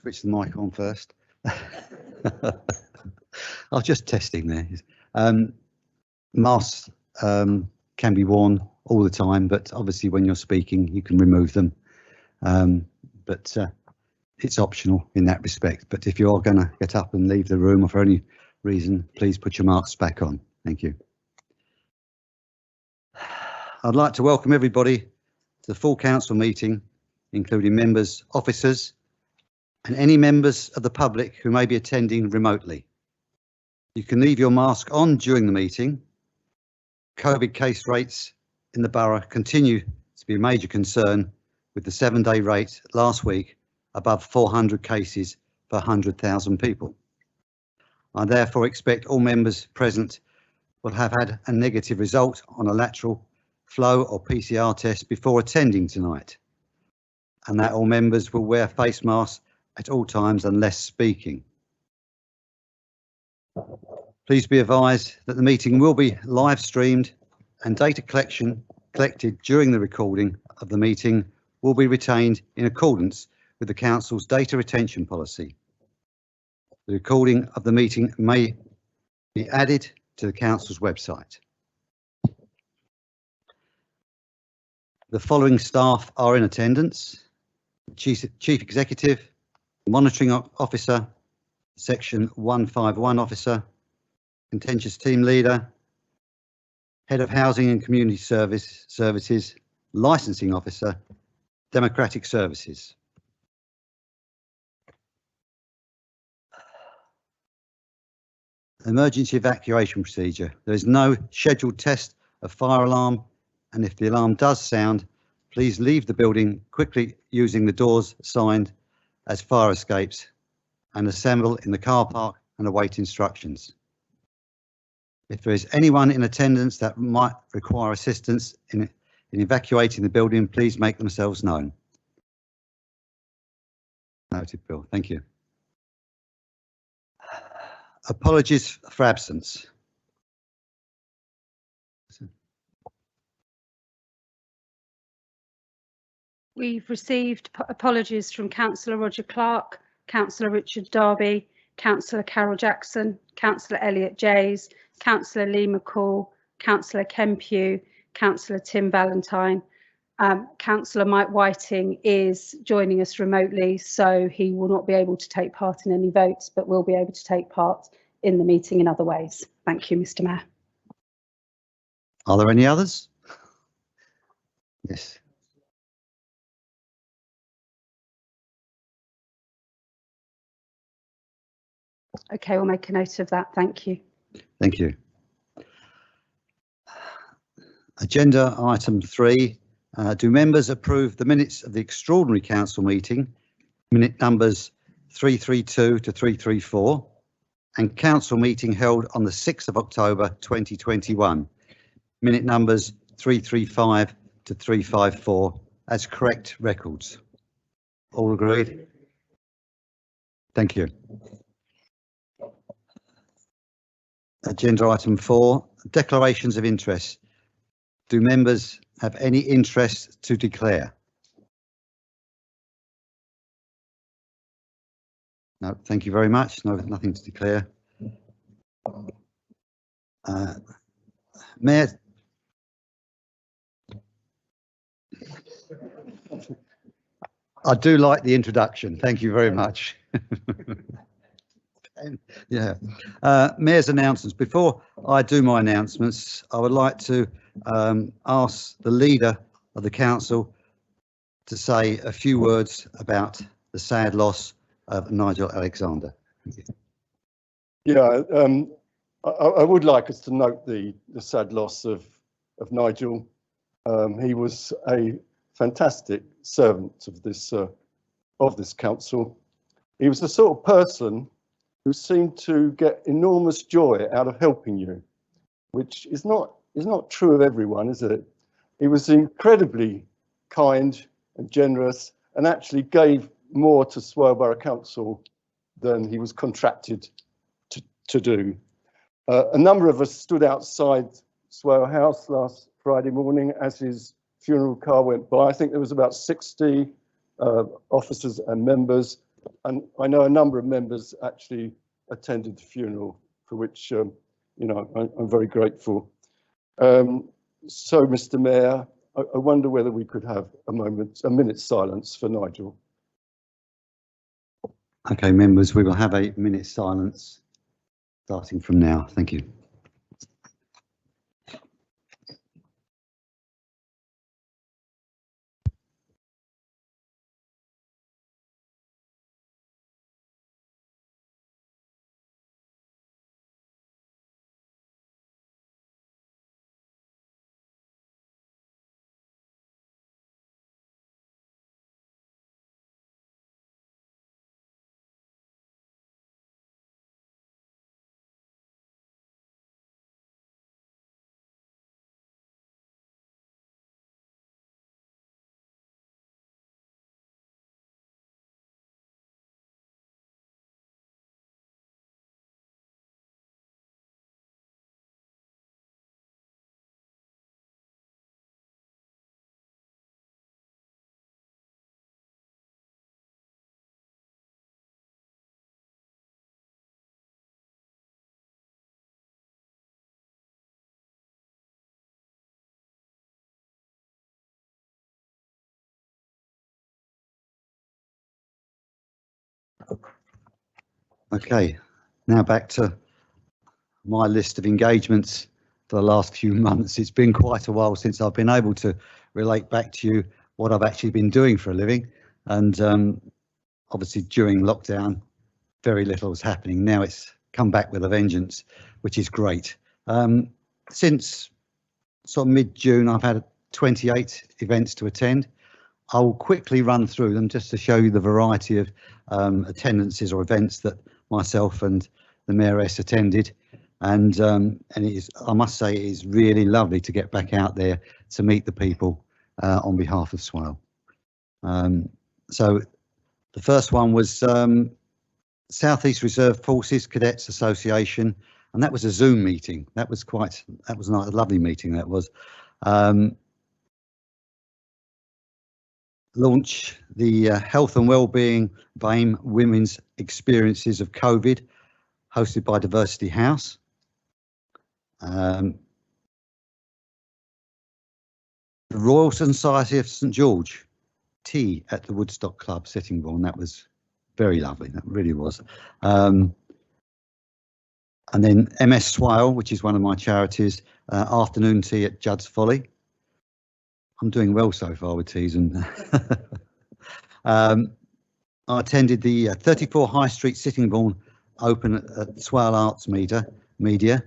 switch the mic on first. I was just testing there. Masks can be worn all the time, but obviously when you're speaking, you can remove them. But it's optional in that respect. But if you are going to get up and leave the room or for any reason, please put your masks back on. Thank you. I'd like to welcome everybody to the full council meeting, including members, officers, and any members of the public who may be attending remotely. You can leave your mask on during the meeting. COVID case rates in the borough continue to be a major concern, with the 7-day rate last week above 400 cases per 100,000 people. I therefore expect all members present will have had a negative result on a lateral flow or PCR test before attending tonight, and that all members will wear face masks at all times unless speaking. Please be advised that the meeting will be live streamed and data collected during the recording of the meeting will be retained in accordance with the council's data retention policy. The recording of the meeting may be added to the council's website. The following staff are in attendance: Chief Executive, Monitoring Officer, Section 151 Officer, Contentious Team Leader, Head of Housing and Community Services, Licensing Officer, Democratic Services. Emergency evacuation procedure. There is no scheduled test of fire alarm, and if the alarm does sound, please leave the building quickly using the doors signed as fire escapes and assemble in the car park and await instructions. If there is anyone in attendance that might require assistance in evacuating the building, please make themselves known. Noted, Bill. Thank you. Apologies for absence. We've received apologies from Councillor Roger Clark, Councillor Richard Darby, Councillor Carol Jackson, Councillor Elliot Jays, Councillor Lee McCall, Councillor Ken Pugh, Councillor Tim Valentine. Councillor Mike Whiting is joining us remotely, so he will not be able to take part in any votes, but will be able to take part in the meeting in other ways. Thank you, Mr. Mayor. Are there any others? Yes. Okay, we'll make a note of that. Thank you. Thank you. Agenda item 3. Do members approve the minutes of the extraordinary council meeting, minute numbers 332 to 334, and council meeting held on the 6th of October 2021, minute numbers 335 to 354 as correct records? All agreed? Thank you. Agenda item 4, declarations of interest. Do members have any interest to declare? No, thank you very much. No, nothing to declare. Mayor. I do like the introduction. Thank you very much. Yeah. Mayor's announcements. Before I do my announcements, I would like to ask the leader of the council to say a few words about the sad loss of Nigel Alexander. Yeah, I would like us to note the sad loss of Nigel. He was a fantastic servant of this council. He was the sort of person who seemed to get enormous joy out of helping you, which is not true of everyone, is it? He was incredibly kind and generous, and actually gave more to Swale Borough Council than he was contracted to do. A number of us stood outside Swale House last Friday morning as his funeral car went by. I think there was about 60 officers and members and I know a number of members actually attended the funeral, for which I'm very grateful. So, Mr. Mayor, I wonder whether we could have a minute's silence for Nigel. Okay, members, we will have a minute's silence starting from now. Thank you. Okay, now back to my list of engagements for the last few months. It's been quite a while since I've been able to relate back to you what I've actually been doing for a living, and obviously during lockdown very little was happening. Now it's come back with a vengeance, which is great. Since sort of mid-June I've had 28 events to attend. I will quickly run through them just to show you the variety of attendances or events that myself and the Mayoress attended, and it is, I must say, it is really lovely to get back out there to meet the people on behalf of Swale. So the first one was South East Reserve Forces Cadets Association, and that was a Zoom meeting. That was a lovely meeting. That was. Launch the Health and Wellbeing BAME Women's Experiences of COVID, hosted by Diversity House. The Royal Society of St George tea at the Woodstock Club, Sittingbourne. That was very lovely. That really was. And then MS Swale, which is one of my charities, afternoon tea at Judd's Folly. I'm doing well so far with teas. And I attended the 34 High Street Sittingbourne Open at Swale Arts Media,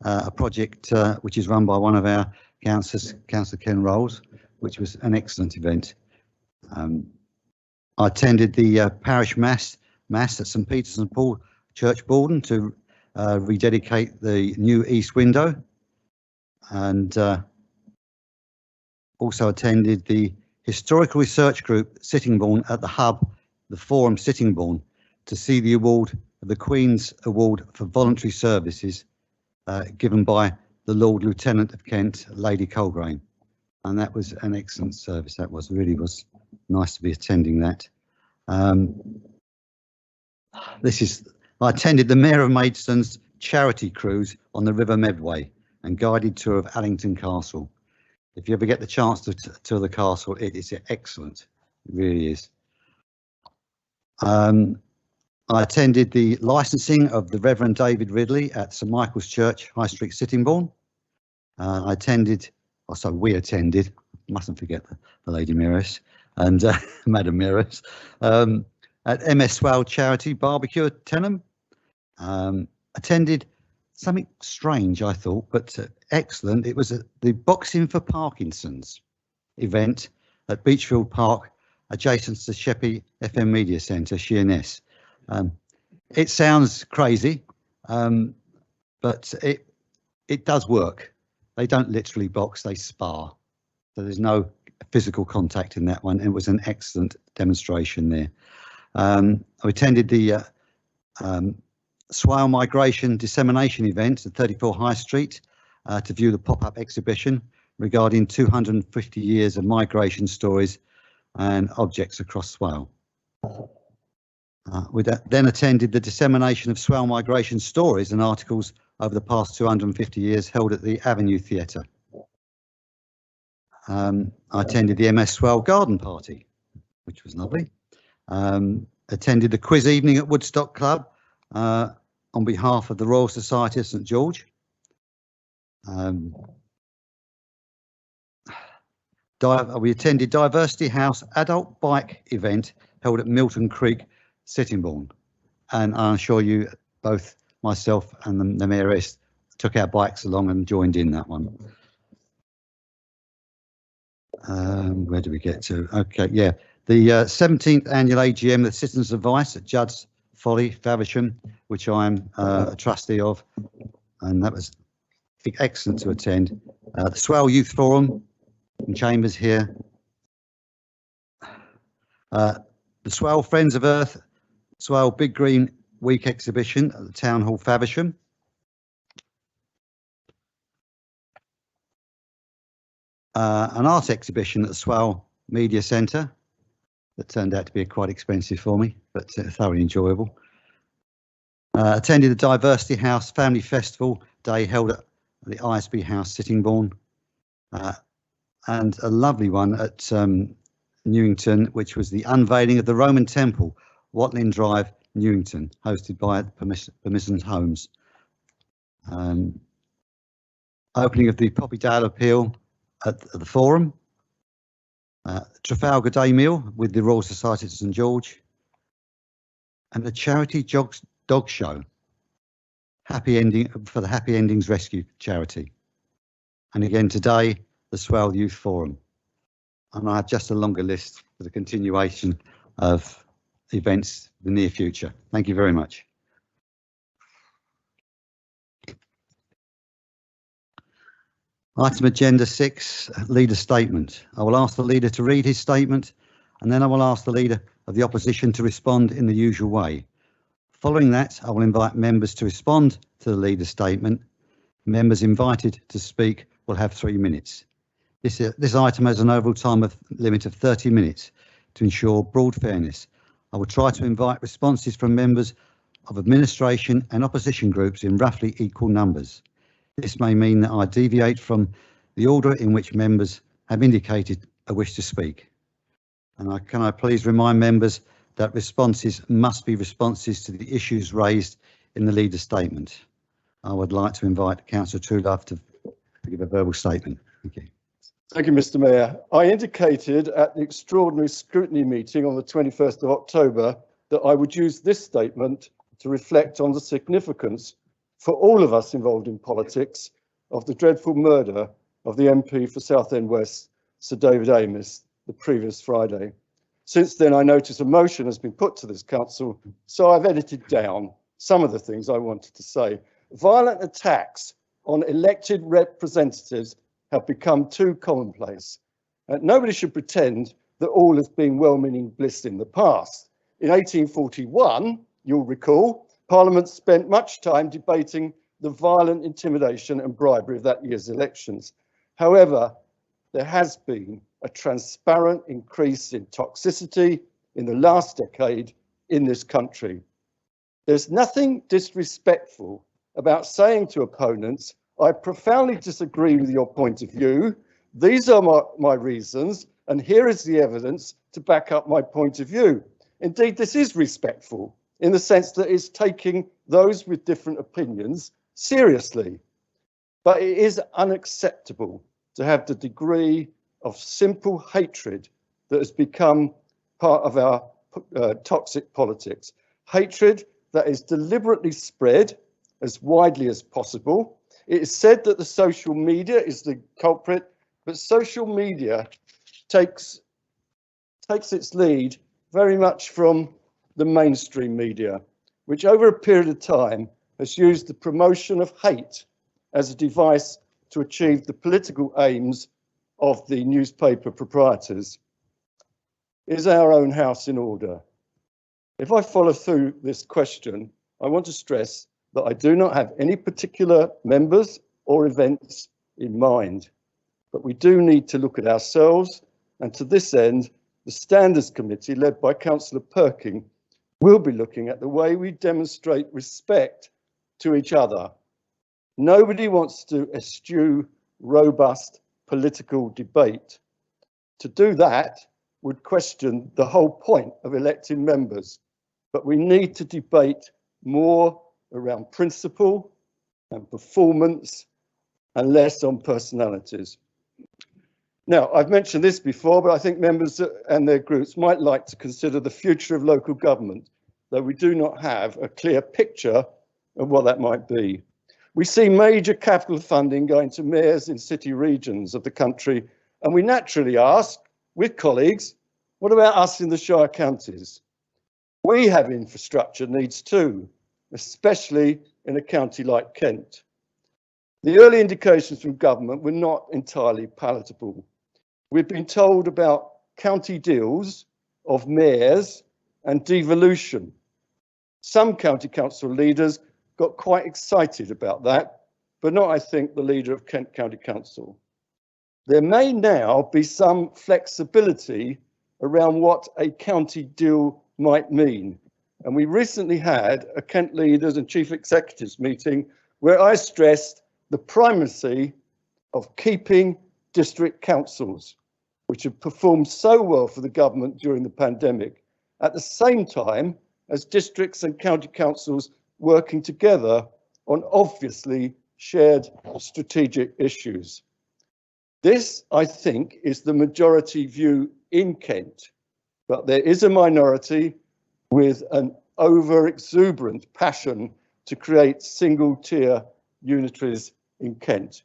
a project which is run by one of our councillors, Councillor Ken Rolls, which was an excellent event. I attended the parish mass at St Peter's and Paul Church, Borden, to rededicate the new east window, and also attended the Historical Research Group Sittingbourne at the Hub, the Forum Sittingbourne, to see the award of the Queen's Award for Voluntary Services given by the Lord Lieutenant of Kent, Lady Colgrane. And that was an excellent service. That was really was nice to be attending that. I attended the Mayor of Maidstone's charity cruise on the River Medway and guided tour of Allington Castle. If you ever get the chance to tour the castle, it is excellent. It really is. I attended the licensing of the Reverend David Ridley at St Michael's Church, High Street, Sittingbourne. We attended, mustn't forget the Lady Mayoress and Madam Mayoress, at MS Swale Charity Barbecue at Tenham. Attended something strange, I thought, but excellent. It was the Boxing for Parkinson's event at Beachfield Park, adjacent to Sheppey FM Media Centre, Sheerness. It sounds crazy, but it does work. They don't literally box, they spar. So there's no physical contact in that one. It was an excellent demonstration there. I attended the Swale Migration Dissemination event at 34 High Street to view the pop-up exhibition regarding 250 years of migration stories and objects across Swale. We then attended the dissemination of Swell migration stories and articles over the past 250 years held at the Avenue Theatre. I attended the MS Swell garden party, which was lovely. Attended the quiz evening at Woodstock Club on behalf of the Royal Society of St George. We attended Diversity House adult bike event held at Milton Creek, Sittingbourne, and I'm sure you both, myself and the mayoress, took our bikes along and joined in that one. Where do we get to? Okay, yeah, the 17th annual AGM of the Citizens Advice at Judd's Folly, Faversham, which I'm a trustee of, and that was excellent to attend. The Swell Youth Forum in Chambers here. The Swell Friends of Earth, Swell Big Green Week exhibition at the Town Hall, Faversham. An art exhibition at the Swell Media Centre that turned out to be quite expensive for me, but thoroughly enjoyable. Attended the Diversity House Family Festival Day held at the ISB House, Sittingbourne, and a lovely one at Newington, which was the unveiling of the Roman Temple, Watling Drive, Newington, hosted by Permission's Homes. Opening of the Poppydale Appeal at the Forum. Trafalgar Day meal with the Royal Society of St George. And the charity dog show. Happy ending for the Happy Endings Rescue charity. And again today, the Swell Youth Forum. And I have just a longer list for the continuation of events in the near future. Thank you very much. Item agenda 6, leader statement. I will ask the leader to read his statement, and then I will ask the leader of the opposition to respond in the usual way. Following that, I will invite members to respond to the leader's statement. Members invited to speak will have 3 minutes. This item has an overall time limit of 30 minutes to ensure broad fairness. I will try to invite responses from members of administration and opposition groups in roughly equal numbers. This may mean that I deviate from the order in which members have indicated a wish to speak. And can I please remind members that responses must be responses to the issues raised in the leader's statement. I would like to invite Councillor Truelove to give a verbal statement. Thank you. Thank you, Mr. Mayor. I indicated at the extraordinary scrutiny meeting on the 21st of October that I would use this statement to reflect on the significance for all of us involved in politics of the dreadful murder of the MP for Southend West, Sir David Amess, the previous Friday. Since then, I notice a motion has been put to this council, so I've edited down some of the things I wanted to say. Violent attacks on elected representatives have become too commonplace. Nobody should pretend that all has been well-meaning bliss in the past. In 1841, you'll recall, Parliament spent much time debating the violent intimidation and bribery of that year's elections. However, there has been a transparent increase in toxicity in the last decade in this country. There's nothing disrespectful about saying to opponents, I profoundly disagree with your point of view. These are my reasons, and here is the evidence to back up my point of view. Indeed, this is respectful in the sense that it's taking those with different opinions seriously. But it is unacceptable to have the degree of simple hatred that has become part of our toxic politics. Hatred that is deliberately spread as widely as possible. It is said that the social media is the culprit, but social media takes its lead very much from the mainstream media, which over a period of time has used the promotion of hate as a device to achieve the political aims of the newspaper proprietors. Is our own house in order? If I follow through this question, I want to stress that I do not have any particular members or events in mind, but we do need to look at ourselves, and to this end, the Standards Committee, led by Councillor Perking, We'll be looking at the way we demonstrate respect to each other. Nobody wants to eschew robust political debate. To do that would question the whole point of electing members, but we need to debate more around principle and performance and less on personalities. Now, I've mentioned this before, but I think members and their groups might like to consider the future of local government, though we do not have a clear picture of what that might be. We see major capital funding going to mayors in city regions of the country, and we naturally ask, with colleagues, what about us in the Shire counties? We have infrastructure needs too, especially in a county like Kent. The early indications from government were not entirely palatable. We've been told about county deals of mayors and devolution. Some county council leaders got quite excited about that, but not, I think, the leader of Kent County Council. There may now be some flexibility around what a county deal might mean. And we recently had a Kent leaders and chief executives meeting where I stressed the primacy of keeping district councils, which have performed so well for the government during the pandemic, at the same time as districts and county councils working together on obviously shared strategic issues. This, I think, is the majority view in Kent, but there is a minority with an over-exuberant passion to create single-tier unitaries in Kent.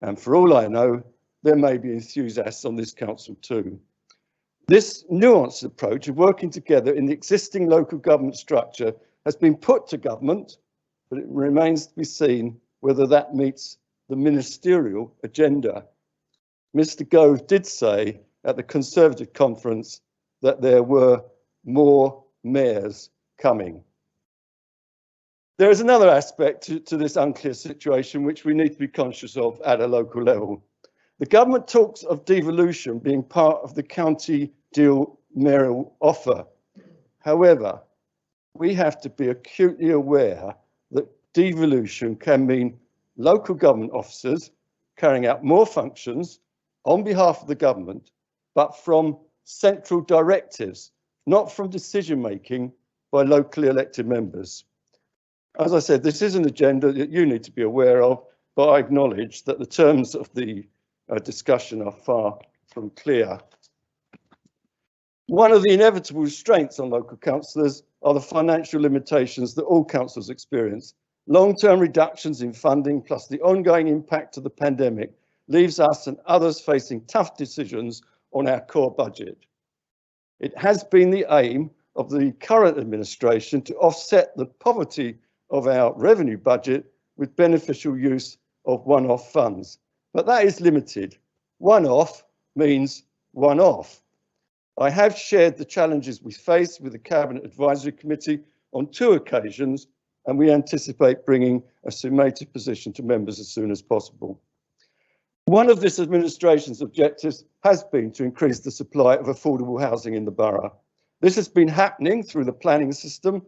And for all I know, there may be enthusiasts on this council too. This nuanced approach of working together in the existing local government structure has been put to government, but it remains to be seen whether that meets the ministerial agenda. Mr. Gove did say at the Conservative conference that there were more mayors coming. There is another aspect to this unclear situation which we need to be conscious of at a local level. The government talks of devolution being part of the county deal mayoral offer. However, we have to be acutely aware that devolution can mean local government officers carrying out more functions on behalf of the government, but from central directives, not from decision making by locally elected members. As I said, this is an agenda that you need to be aware of, but I acknowledge that the terms of the discussion are far from clear. One of the inevitable restraints on local councillors are the financial limitations that all councils experience. Long-term reductions in funding plus the ongoing impact of the pandemic leaves us and others facing tough decisions on our core budget. It has been the aim of the current administration to offset the poverty of our revenue budget with beneficial use of one-off funds, but that is limited. One-off means one-off. I have shared the challenges we face with the Cabinet Advisory Committee on 2 occasions, and we anticipate bringing a summative position to members as soon as possible. One of this administration's objectives has been to increase the supply of affordable housing in the borough. This has been happening through the planning system,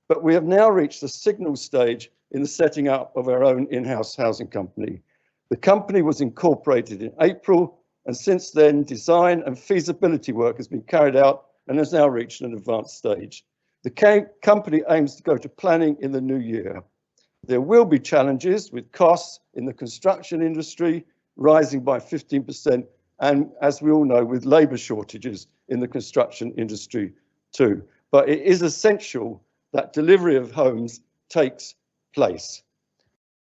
but we have now reached the signal stage in the setting up of our own in-house housing company. The company was incorporated in April, and since then design and feasibility work has been carried out and has now reached an advanced stage. The company aims to go to planning in the new year. There will be challenges with costs in the construction industry rising by 15%, and as we all know, with labour shortages in the construction industry too. But it is essential that delivery of homes takes place.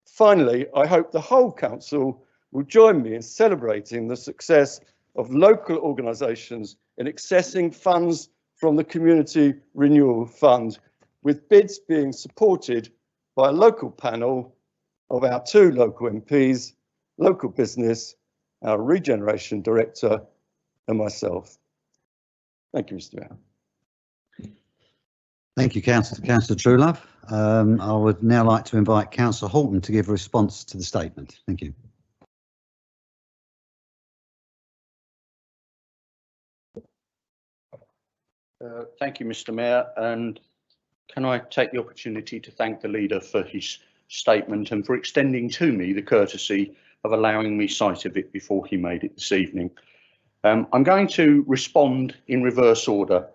Finally, I hope the whole council will join me in celebrating the success of local organisations in accessing funds from the Community Renewal Fund, with bids being supported by a local panel of our 2 local MPs, local business, our regeneration director, and myself. Thank you, Mr. Mayor. Thank you, Councillor Truelove. I would now like to invite Councillor Horton to give a response to the statement. Thank you. Thank you, Mr. Mayor, and Can I take the opportunity to thank the leader for his statement and for extending to me the courtesy of allowing me sight of it before he made it this evening. I'm going to respond in reverse order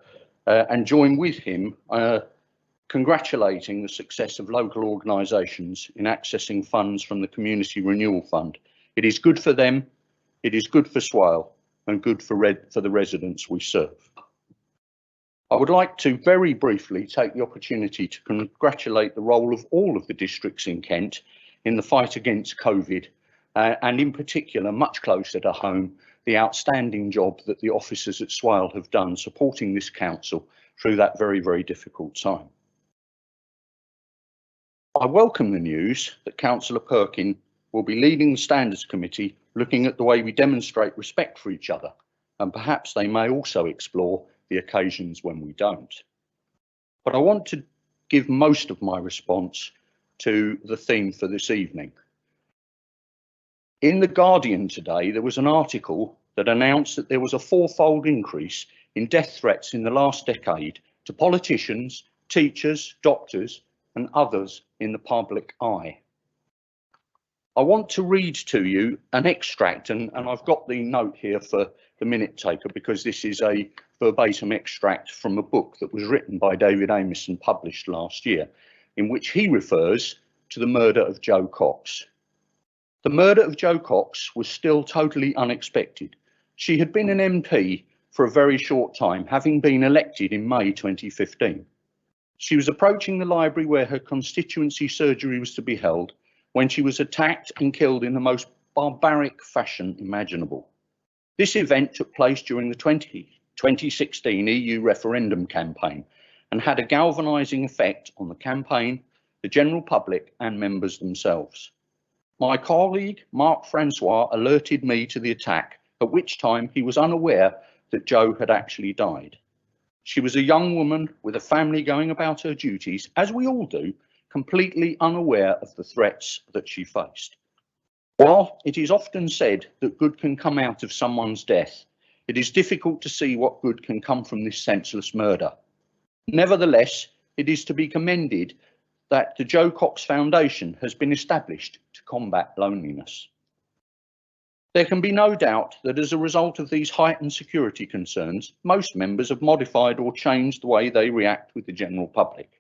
and join with him congratulating the success of local organisations in accessing funds from the Community Renewal Fund. It is good for them, it is good for Swale and good for the residents we serve. I would like to very briefly take the opportunity to congratulate the role of all of the districts in Kent in the fight against COVID and in particular, much closer to home, the outstanding job that the officers at Swale have done supporting this council through that very, very difficult time. I welcome the news that Councillor Perkin will be leading the Standards Committee looking at the way we demonstrate respect for each other, and perhaps they may also explore the occasions when we don't. But I want to give most of my response to the theme for this evening. In The Guardian today, there was an article that announced that there was a fourfold increase in death threats in the last decade to politicians, teachers, doctors, and others in the public eye. I want to read to you an extract, and I've got the note here for the minute taker because this is a verbatim extract from a book that was written by David Amos and published last year, in which he refers to the murder of Jo Cox. The murder of Jo Cox was still totally unexpected. She had been an MP for a very short time, having been elected in May 2015. She was approaching the library where her constituency surgery was to be held when she was attacked and killed in the most barbaric fashion imaginable. This event took place during the 2016 EU referendum campaign and had a galvanising effect on the campaign, the general public and members themselves. My colleague, Mark Francois, alerted me to the attack, at which time he was unaware that Jo had actually died. She was a young woman with a family going about her duties, as we all do, completely unaware of the threats that she faced. While it is often said that good can come out of someone's death, it is difficult to see what good can come from this senseless murder. Nevertheless, it is to be commended that the Jo Cox Foundation has been established to combat loneliness. There can be no doubt that as a result of these heightened security concerns, most members have modified or changed the way they react with the general public.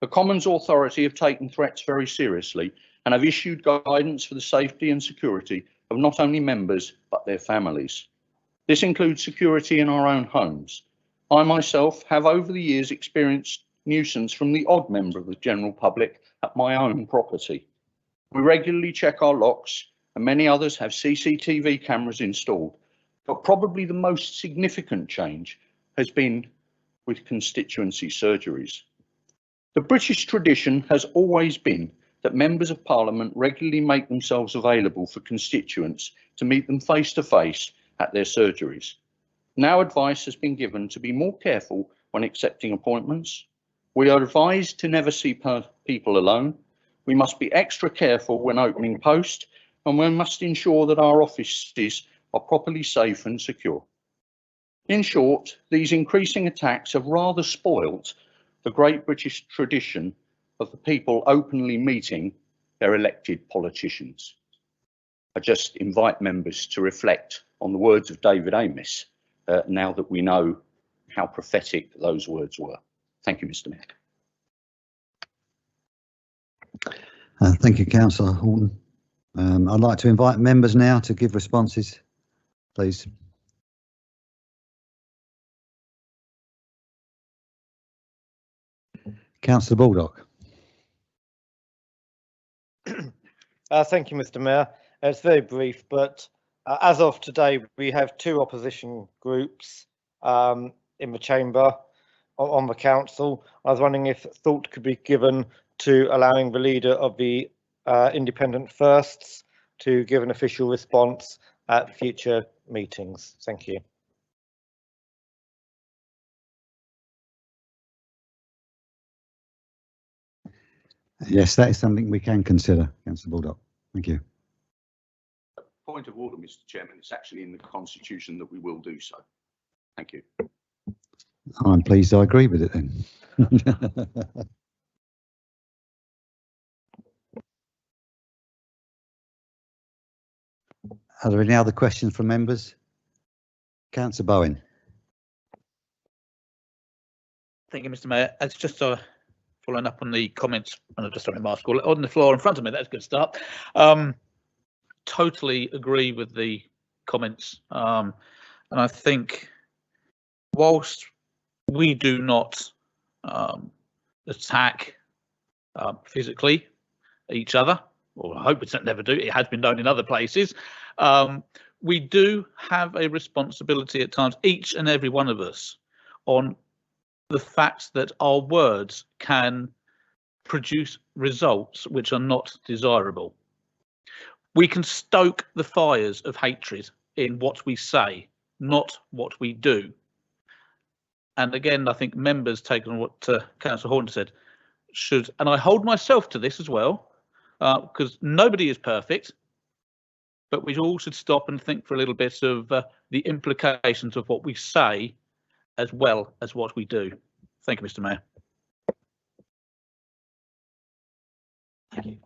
The Commons Authority have taken threats very seriously and have issued guidance for the safety and security of not only members but their families. This includes security in our own homes. I myself have over the years experienced nuisance from the odd member of the general public at my own property. We regularly check our locks and many others have CCTV cameras installed, but probably the most significant change has been with constituency surgeries. The British tradition has always been that members of Parliament regularly make themselves available for constituents to meet them face to face at their surgeries. Now advice has been given to be more careful when accepting appointments. We are advised to never see people alone. We must be extra careful when opening post, and we must ensure that our offices are properly safe and secure. In short, these increasing attacks have rather spoilt the great British tradition of the people openly meeting their elected politicians. I just invite members to reflect on the words of David Amos, now that we know how prophetic those words were. Thank you, Mr. Mayor. Thank you, Councillor Horton. I'd like to invite members now to give responses, please. Councillor Baldock. Thank you, Mr. Mayor. It's very brief, but as of today, we have 2 opposition groups in the chamber on the council. I was wondering if thought could be given to allowing the leader of the Independent Firsts to give an official response at future meetings. Thank you. Yes, that is something we can consider, Councillor Baldock. Thank you. Point of order, Mr. Chairman. It's actually in the Constitution that we will do so. Thank you. I'm pleased I agree with it then. Are there any other questions from members? Councillor Bowen. Thank you, Mr. Mayor. It's just following up on the comments, and I've just got my mask on the floor in front of me. That's a good start. Totally agree with the comments, and I think whilst we do not attack physically each other, or I hope it's never do, it has been done in other places, we do have a responsibility at times, each and every one of us, on the fact that our words can produce results which are not desirable. We can stoke the fires of hatred in what we say, not what we do. And again, I think members, taking on what Councillor Horton said, should, and I hold myself to this as well, because nobody is perfect, but we all should stop and think for a little bit of the implications of what we say as well as what we do. Thank you, Mr. Mayor. Thank you.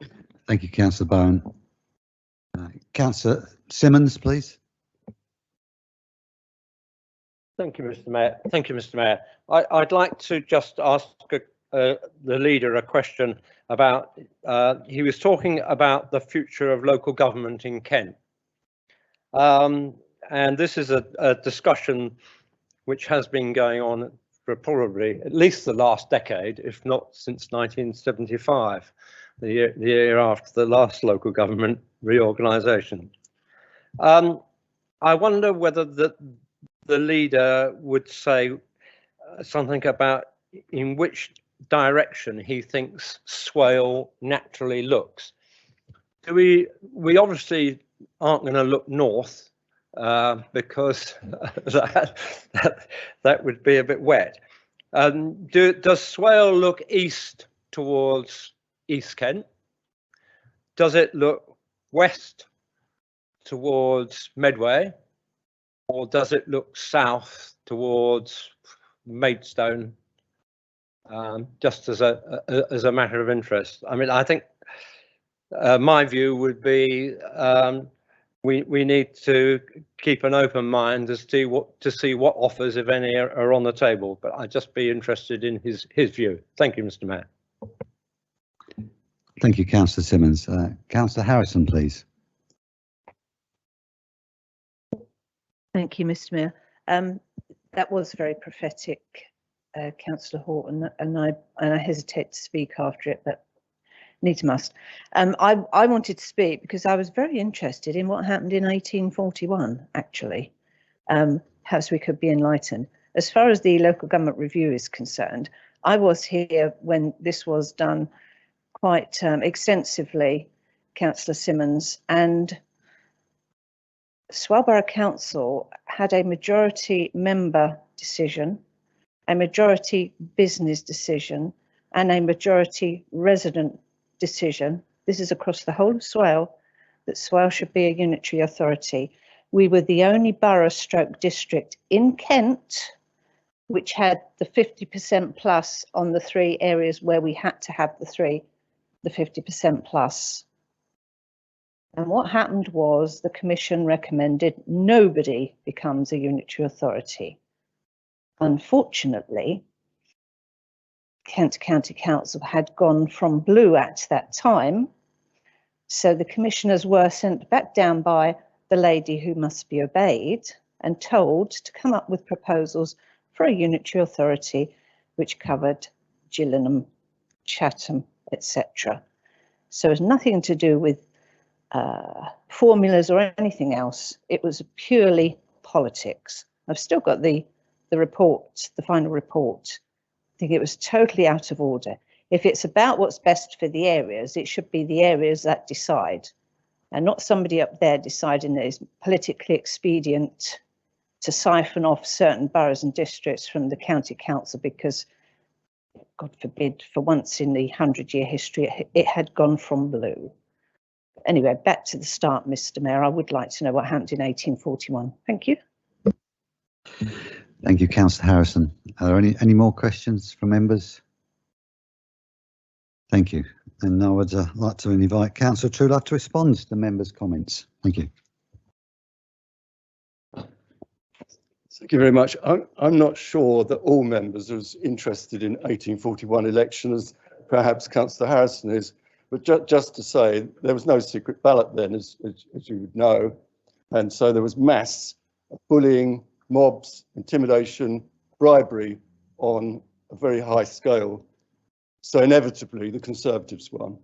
Thank you, Councillor Bowen. Councillor Simmons, please. Thank you, Mr. Mayor. Thank you, Mr. Mayor. I'd like to just ask the leader a question about, he was talking about the future of local government in Kent. And this is a discussion which has been going on for probably at least the last decade, if not since 1975, the year after the last local government reorganisation. I wonder whether the leader would say something about in which direction he thinks Swale naturally looks. We obviously aren't going to look north because that would be a bit wet. Does Swale look east towards East Kent? Does it look west towards Medway? Or does it look south towards Maidstone? Just as a matter of interest. I mean, I think my view would be we need to keep an open mind as to see what offers, if any, are on the table. But I'd just be interested in his view. Thank you, Mr. Mayor. Thank you, Councillor Simmons. Councillor Harrison, please. Thank you, Mr. Mayor. That was very prophetic, Councillor Horton, and I hesitate to speak after it, but needs must. I wanted to speak because I was very interested in what happened in 1841, actually. Perhaps we could be enlightened. As far as the local government review is concerned, I was here when this was done quite extensively, Councillor Simmons, and Swale Borough Council had a majority member decision, a majority business decision, and a majority resident decision. This is across the whole of Swale, that Swale should be a unitary authority. We were the only borough stroke district in Kent which had the 50% plus on the 3 areas where we had to have the 50% plus. And what happened was the Commission recommended nobody becomes a unitary authority. Unfortunately, Kent County Council had gone from blue at that time, so the commissioners were sent back down by the lady who must be obeyed and told to come up with proposals for a unitary authority which covered Gillingham, Chatham, etc. So it was nothing to do with formulas or anything else. It was purely politics. I've still got the report, the final report. I think it was totally out of order. If it's about what's best for the areas, it should be the areas that decide, and not somebody up there deciding that it's politically expedient to siphon off certain boroughs and districts from the county council because, God forbid, for once in the 100-year history, it had gone from blue. Anyway, back to the start, Mr. Mayor. I would like to know what happened in 1841. Thank you. Thank you, Councillor Harrison. Are there any more questions from members? Thank you. And now I'd like to invite Councillor Truelove to respond to the members' comments. Thank you. Thank you very much. I'm not sure that all members are as interested in 1841 election as perhaps Councillor Harrison is, but just to say there was no secret ballot then, as you would know, and so there was mass bullying, mobs, intimidation, bribery on a very high scale. So inevitably the Conservatives won.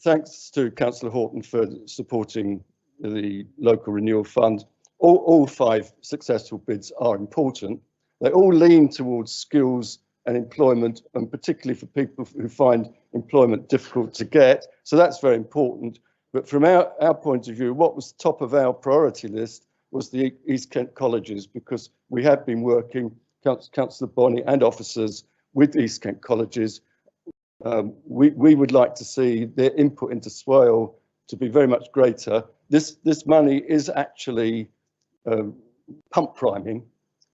Thanks to Councillor Horton for supporting the local renewal fund. All 5 successful bids are important. They all lean towards skills and employment, and particularly for people who find employment difficult to get. So that's very important. But from our point of view, what was top of our priority list was the East Kent colleges, because we have been working, Councillor Bonney and officers, with East Kent colleges. We would like to see their input into Swale to be very much greater. This money is actually pump priming,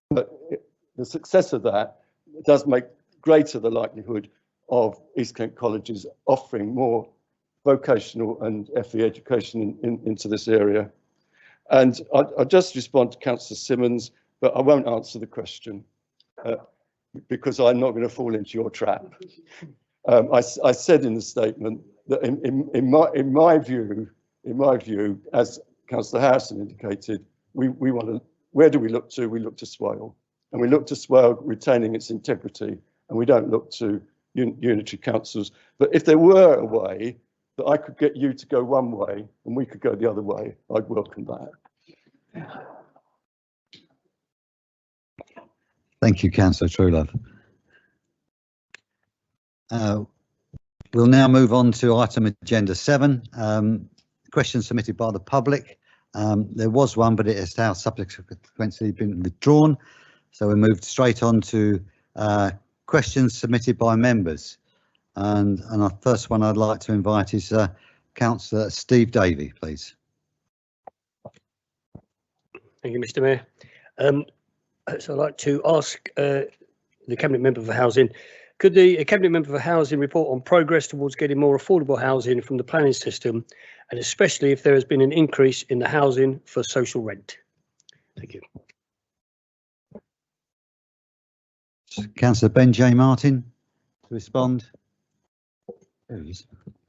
but the success of that does make greater the likelihood of East Kent colleges offering more vocational and FE education into this area. And I'll just respond to Councillor Simmons, but I won't answer the question because I'm not going to fall into your trap. I said in the statement that in my view, as Councillor Harrison indicated, we want to, where do we look to? We look to Swale, and we look to Swale retaining its integrity, and we don't look to unitary councils. But if there were a way that I could get you to go one way and we could go the other way, I'd welcome that. Thank you, Councillor Truelove. We'll now move on to item agenda 7, questions submitted by the public. There was one, but it has now subsequently been withdrawn. So we moved straight on to questions submitted by members. And our first one I'd like to invite is Councillor Steve Davey, please. Thank you, Mr. Mayor. So I'd like to ask the Cabinet Member for Housing, could the Cabinet Member for Housing report on progress towards getting more affordable housing from the planning system, and especially if there has been an increase in the housing for social rent? Thank you. Councillor Ben J. Martin to respond.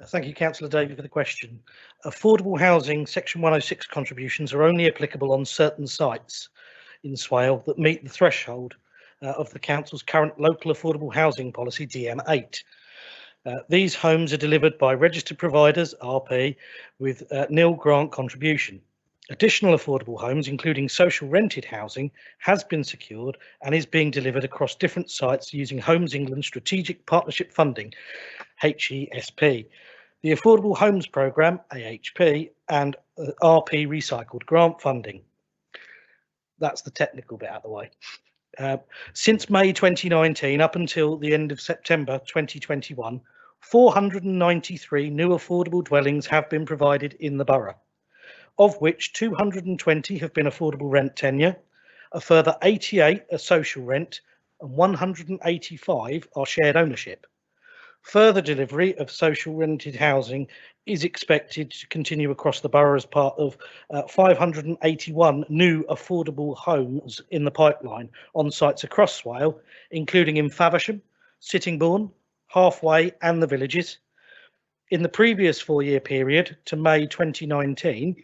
Thank you, Councillor Davey, for the question. Affordable housing Section 106 contributions are only applicable on certain sites in Swale that meet the threshold of the Council's current local affordable housing policy, DM8. These homes are delivered by registered providers, RP, with nil grant contribution. Additional affordable homes, including social rented housing, has been secured and is being delivered across different sites using Homes England Strategic Partnership Funding, HESP, the Affordable Homes Programme, AHP, and RP Recycled Grant Funding. That's the technical bit out of the way. Since May 2019 up until the end of September 2021, 493 new affordable dwellings have been provided in the borough, of which 220 have been affordable rent tenure, a further 88 are social rent, and 185 are shared ownership. Further delivery of social rented housing is expected to continue across the borough as part of 581 new affordable homes in the pipeline on sites across Swale, including in Faversham, Sittingbourne, Halfway and the Villages. In the previous 4-year period to May 2019,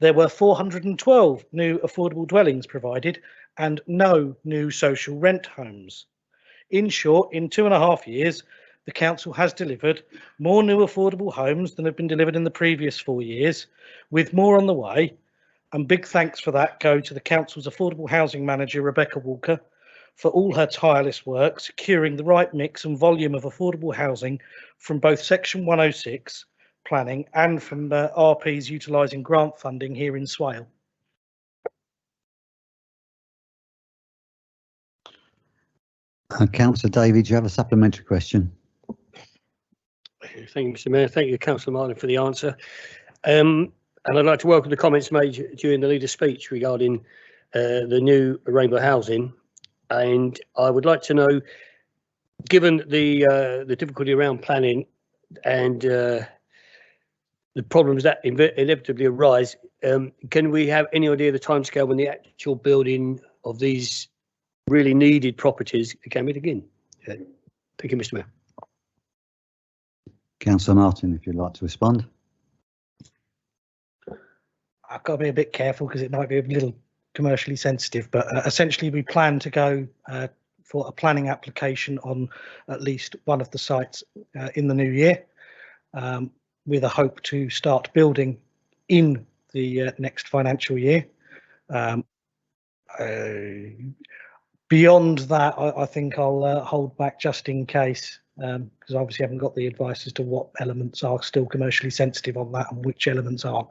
there were 412 new affordable dwellings provided and no new social rent homes. In short, in 2.5 years, the council has delivered more new affordable homes than have been delivered in the previous 4 years, with more on the way. And big thanks for that go to the council's affordable housing manager, Rebecca Walker, for all her tireless work, securing the right mix and volume of affordable housing from both Section 106 planning and from RPs utilising grant funding here in Swale. Councillor Davey, do you have a supplementary question? Thank you, Mr. Mayor. Thank you, Councillor Martin, for the answer. And I'd like to welcome the comments made during the leader's speech regarding the new Rainbow Housing. And I would like to know, given the difficulty around planning and the problems that inevitably arise, can we have any idea of the timescale when the actual building of these really needed properties can begin? Thank you, Mr. Mayor. Councillor Martin, if you'd like to respond. I've got to be a bit careful because it might be a little commercially sensitive, but essentially we plan to go for a planning application on at least one of the sites in the new year, with a hope to start building in the next financial year. Beyond that, I think I'll hold back just in case, because obviously I haven't got the advice as to what elements are still commercially sensitive on that and which elements aren't.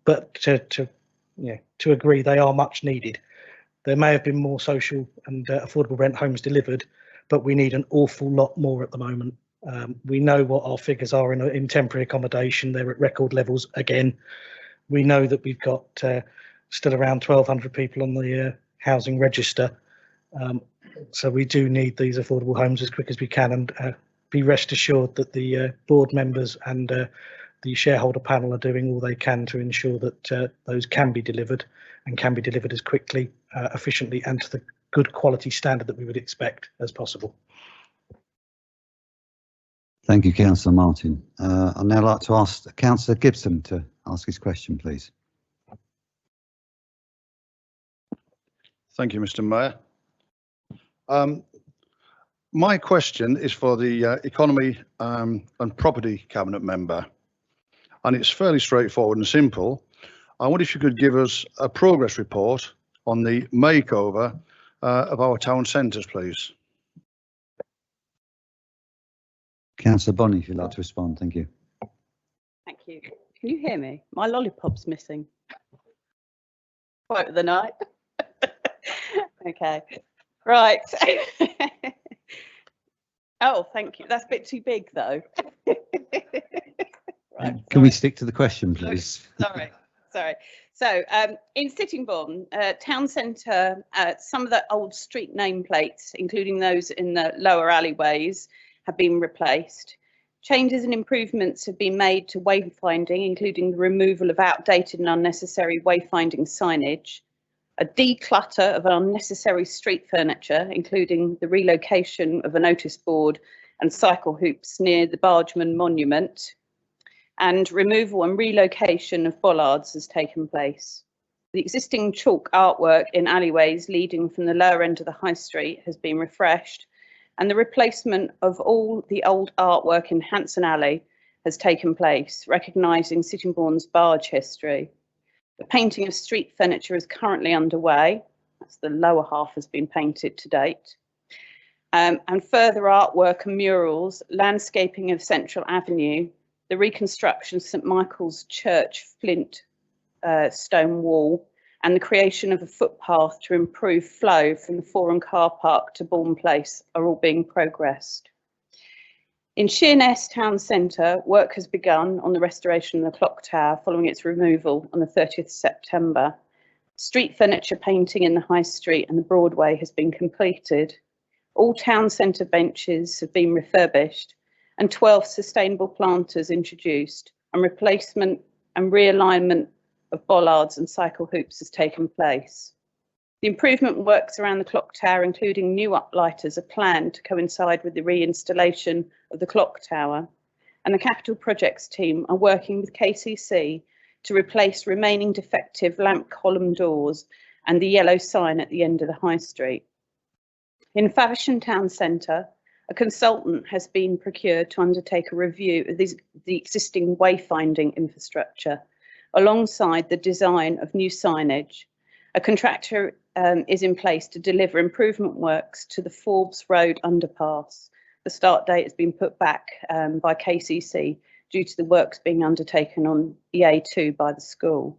But to agree, they are much needed. There may have been more social and affordable rent homes delivered, but we need an awful lot more at the moment. We know what our figures are in temporary accommodation. They're at record levels again. We know that we've got still around 1,200 people on the housing register. So we do need these affordable homes as quick as we can, and be rest assured that the board members and the shareholder panel are doing all they can to ensure that those can be delivered, and can be delivered as quickly, efficiently and to the good quality standard that we would expect as possible. Thank you, Councillor Martin. I'd now like to ask Councillor Gibson to ask his question, please. Thank you, Mr. Mayor. My question is for the Economy and Property Cabinet member, and it's fairly straightforward and simple. I wonder if you could give us a progress report on the makeover of our town centres, please. Councillor Bonney, if you'd like to respond, thank you. Thank you. Can you hear me? My lollipop's missing. Quote of the night. Okay, right. Oh, thank you. That's a bit too big, though. Right, can we stick to the question, please? Sorry. So, in Sittingbourne town centre, some of the old street nameplates, including those in the lower alleyways, have been replaced. Changes and improvements have been made to wayfinding, including the removal of outdated and unnecessary wayfinding signage, a declutter of unnecessary street furniture, including the relocation of a notice board and cycle hoops near the Bargeman Monument, and removal and relocation of bollards has taken place. The existing chalk artwork in alleyways leading from the lower end of the High Street has been refreshed, and the replacement of all the old artwork in Hanson Alley has taken place, recognising Sittingbourne's barge history. The painting of street furniture is currently underway. That's the lower half has been painted to date. And further artwork and murals, landscaping of Central Avenue, the reconstruction of St Michael's Church flint stone wall, and the creation of a footpath to improve flow from the Forum car park to Bourne Place are all being progressed. In Sheerness Town Centre, work has begun on the restoration of the clock tower following its removal on the 30th September. Street furniture painting in the High Street and the Broadway has been completed. All town centre benches have been refurbished and 12 sustainable planters introduced, and replacement and realignment of bollards and cycle hoops has taken place. The improvement works around the clock tower, including new uplighters, are planned to coincide with the reinstallation of the clock tower, and the capital projects team are working with KCC to replace remaining defective lamp column doors and the yellow sign at the end of the High Street. In Faversham Town Centre, a consultant has been procured to undertake a review of the existing wayfinding infrastructure, alongside the design of new signage. A contractor is in place to deliver improvement works to the Forbes Road underpass. The start date has been put back by KCC due to the works being undertaken on the A2 by the school.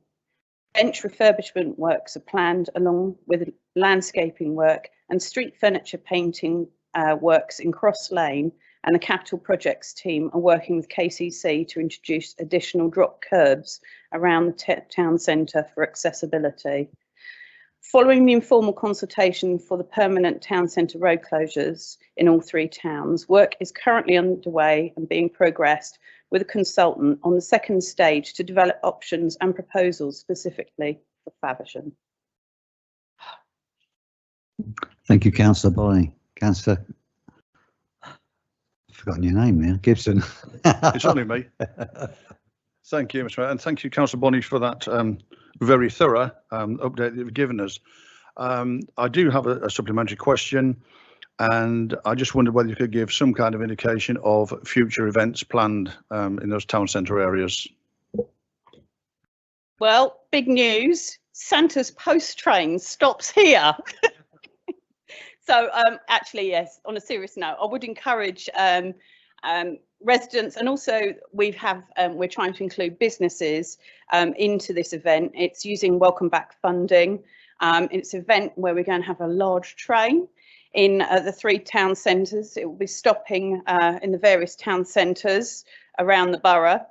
Bench refurbishment works are planned along with landscaping work and street furniture painting works in Cross Lane and the capital projects team are working with KCC to introduce additional drop curbs around the town centre for accessibility. Following the informal consultation for the permanent town centre road closures in all 3 towns, work is currently underway and being progressed with a consultant on the second stage to develop options and proposals specifically for Faversham. Thank you, Councillor Bonny. Councillor, I've forgotten your name now, Gibson. It's only me. Thank you, Mr. Mayor, and thank you, Councillor Bonny, for that very thorough update that you've given us. I do have a supplementary question, and I just wondered whether you could give some kind of indication of future events planned in those town centre areas. Well, big news, Santa's post train stops here. So actually, yes, on a serious note, I would encourage residents, and also we're trying to include businesses into this event. It's using Welcome Back funding. It's an event where we're going to have a large train in the 3 town centres. It will be stopping in the various town centres around the borough.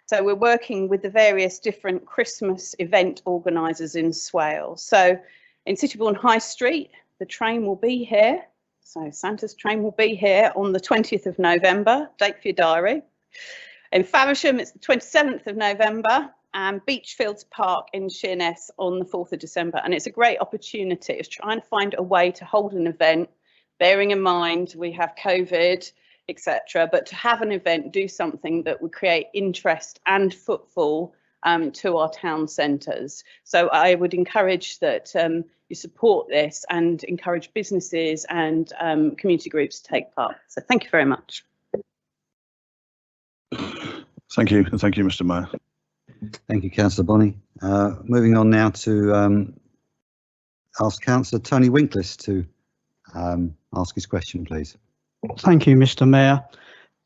So we're working with the various different Christmas event organisers in Swale. So in Citybourne High Street, the train will be here. So Santa's train will be here on the 20th of November, date for your diary. In Faversham, it's the 27th of November, and Beachfields Park in Sheerness on the 4th of December. And it's a great opportunity. It's trying to find a way to hold an event, bearing in mind we have COVID, etc. But to have an event, do something that would create interest and footfall to our town centres. So I would encourage that you support this and encourage businesses and community groups to take part. So thank you very much. Thank you, and thank you, Mr. Mayor. Thank you, Councillor Bonny. Moving on now to ask Councillor Tony Winklis to ask his question, please. Thank you, Mr. Mayor.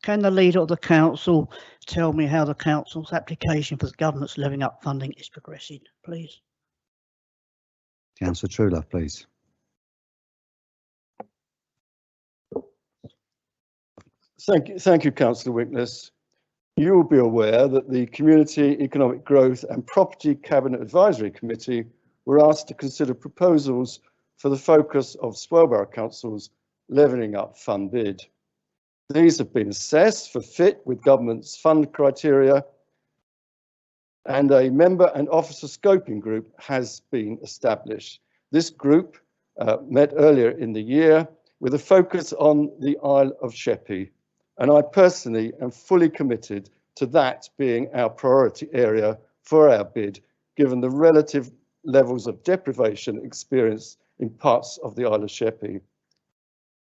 Can the leader of the council tell me how the council's application for the government's Levelling Up funding is progressing, please? Councillor Truelove, please. Thank you, Councillor Winklis. You will be aware that the Community Economic Growth and Property Cabinet Advisory Committee were asked to consider proposals for the focus of Swale Borough Council's Levelling Up Fund bid. These have been assessed for fit with government's fund criteria, and a member and officer scoping group has been established. This group met earlier in the year with a focus on the Isle of Sheppey, and I personally am fully committed to that being our priority area for our bid, given the relative levels of deprivation experienced in parts of the Isle of Sheppey.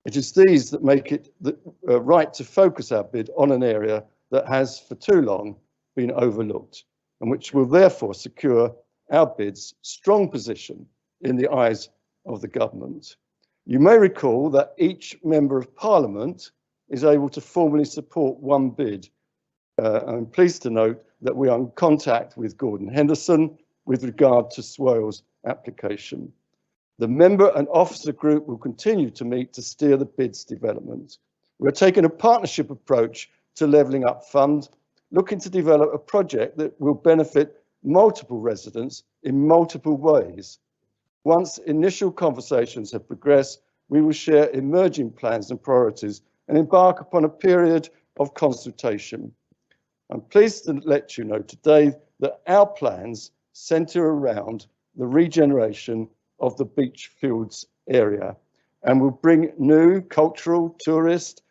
It is these that make it right to focus our bid on an area that has for too long been overlooked, and which will therefore secure our bid's strong position in the eyes of the government. You may recall that each Member of Parliament is able to formally support one bid. I'm pleased to note that we are in contact with Gordon Henderson with regard to Swale's application. The member and officer group will continue to meet to steer the bid's development. We're taking a partnership approach to Levelling Up Fund, looking to develop a project that will benefit multiple residents in multiple ways. Once initial conversations have progressed, we will share emerging plans and priorities and embark upon a period of consultation. I'm pleased to let you know today that our plans centre around the regeneration of the Beachfields area, and will bring new cultural, tourist,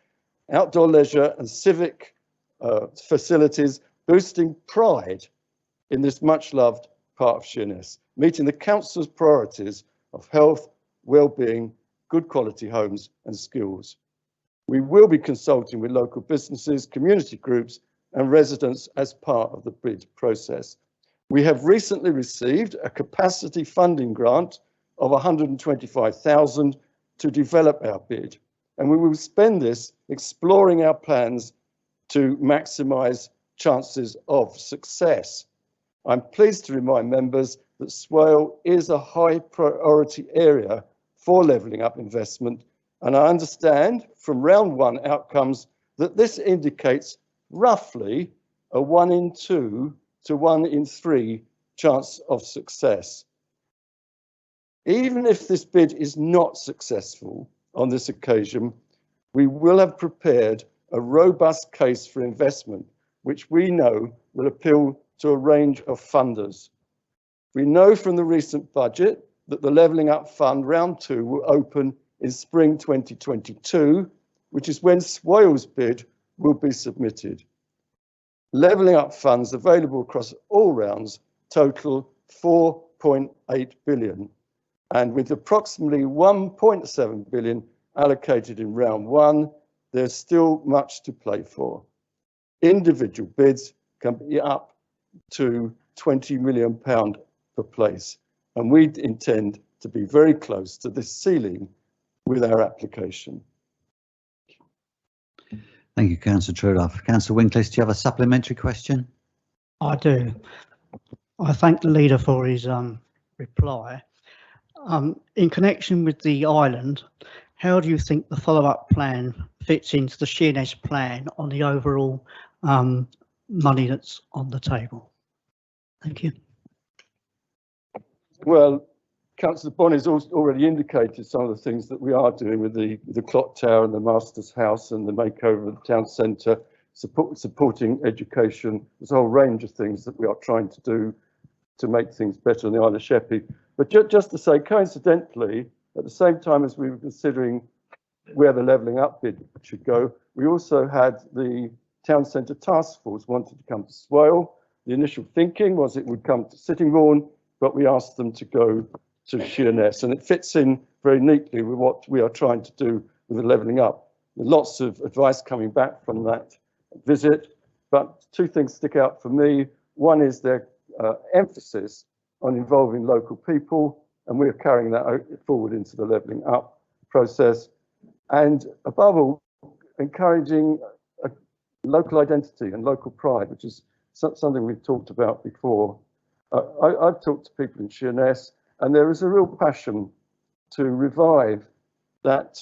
outdoor leisure and civic facilities, boosting pride in this much loved part of Sheerness, meeting the council's priorities of health, well-being, good quality homes and skills. We will be consulting with local businesses, community groups and residents as part of the bid process. We have recently received a capacity funding grant of 125,000 to develop our bid, and we will spend this exploring our plans to maximise chances of success. I'm pleased to remind members that Swale is a high priority area for levelling up investment, and I understand from round one outcomes that this indicates roughly a 1 in 2 to 1 in 3 chance of success. Even if this bid is not successful on this occasion, we will have prepared a robust case for investment, which we know will appeal to a range of funders. We know from the recent budget that the Levelling Up Fund Round 2 will open in spring 2022, which is when Swale's bid will be submitted. Levelling Up funds available across all rounds total 4.8 billion, and with approximately 1.7 billion allocated in round 1, there's still much to play for. Individual bids can be up to £20 million per place, and we intend to be very close to this ceiling with our application. Thank you, Councillor Truelove. Councillor Winkles, do you have a supplementary question? I do. I thank the leader for his reply. In connection with the island, how do you think the follow-up plan fits into the Sheerness plan on the overall money that's on the table? Thank you. Well, Councillor Bonney's already indicated some of the things that we are doing with the clock tower and the Master's House and the makeover of the town centre, supporting education. There's a whole range of things that we are trying to do to make things better on the Isle of Sheppey. But just to say, coincidentally, at the same time as we were considering where the Levelling Up bid should go, we also had the town centre task force wanted to come to Swale. The initial thinking was it would come to Sittingbourne, but we asked them to go to Sheerness, and it fits in very neatly with what we are trying to do with the Levelling Up. There's lots of advice coming back from that visit, but two things stick out for me. One is their emphasis on involving local people, and we're carrying that forward into the Levelling Up process. And above all, encouraging a local identity and local pride, which is something we've talked about before. I've talked to people in Sheerness, and there is a real passion to revive that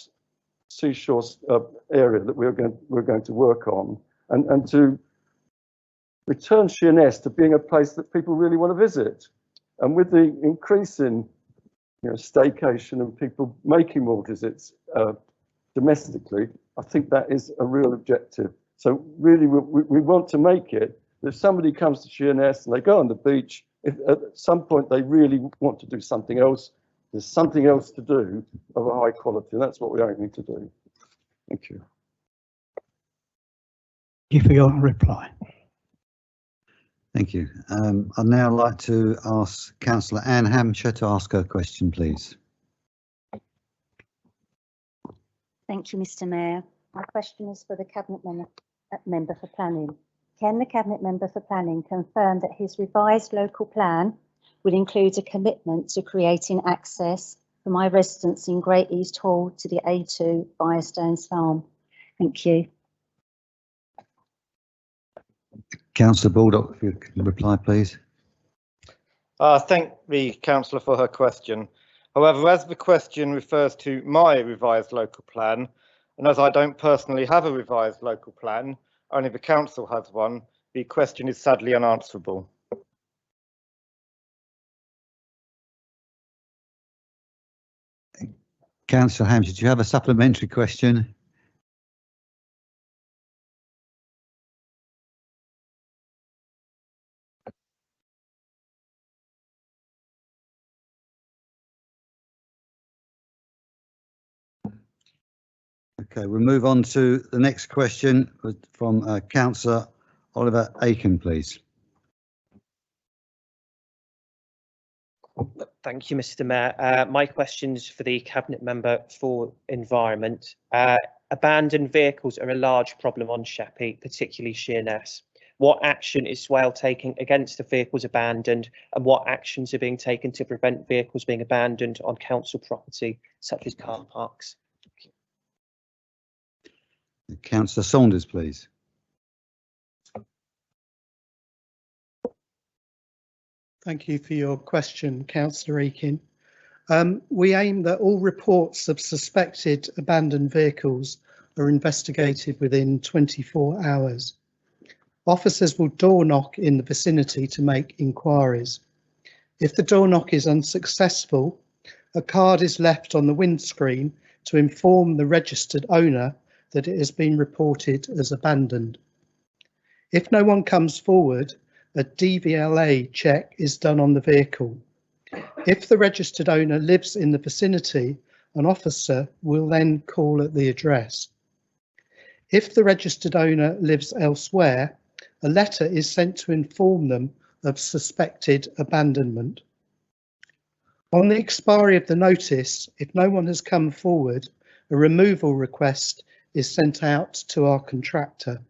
seashore area that we're going to work on, and to return Sheerness to being a place that people really want to visit. And with the increase in staycation and people making more visits domestically, I think that is a real objective. So really, we want to make it that if somebody comes to Sheerness and they go on the beach, if at some point they really want to do something else, there's something else to do of a high quality, and that's what we're aiming to do. Thank you. Thank you for your reply. Thank you. I'd now like to ask Councillor Anne Hampshire to ask her question, please. Thank you, Mr. Mayor. My question is for the Cabinet Member for Planning. Can the Cabinet Member for Planning confirm that his revised local plan would include a commitment to creating access for my residents in Great East Hall to the A2 Firestones Farm? Thank you. Councillor Baldock, if you can reply, please. Thank the councillor for her question. However, as the question refers to my revised local plan, and as I don't personally have a revised local plan, only the council has one, the question is sadly unanswerable. Councillor Hampshire, do you have a supplementary question? Okay, we'll move on to the next question from Councillor Oliver Aiken, please. Thank you, Mr. Mayor. My question is for the Cabinet Member for Environment. Abandoned vehicles are a large problem on Sheppey, particularly Sheerness. What action is Swale taking against the vehicles abandoned, and what actions are being taken to prevent vehicles being abandoned on council property, such as car parks? Councillor Saunders, please. Thank you for your question, Councillor Aiken. We aim that all reports of suspected abandoned vehicles are investigated within 24 hours. Officers will door knock in the vicinity to make inquiries. If the door knock is unsuccessful, a card is left on the windscreen to inform the registered owner that it has been reported as abandoned. If no one comes forward, a DVLA check is done on the vehicle. If the registered owner lives in the vicinity, an officer will then call at the address. If the registered owner lives elsewhere, a letter is sent to inform them of suspected abandonment. On the expiry of the notice, if no one has come forward, a removal request is sent out to our contractor.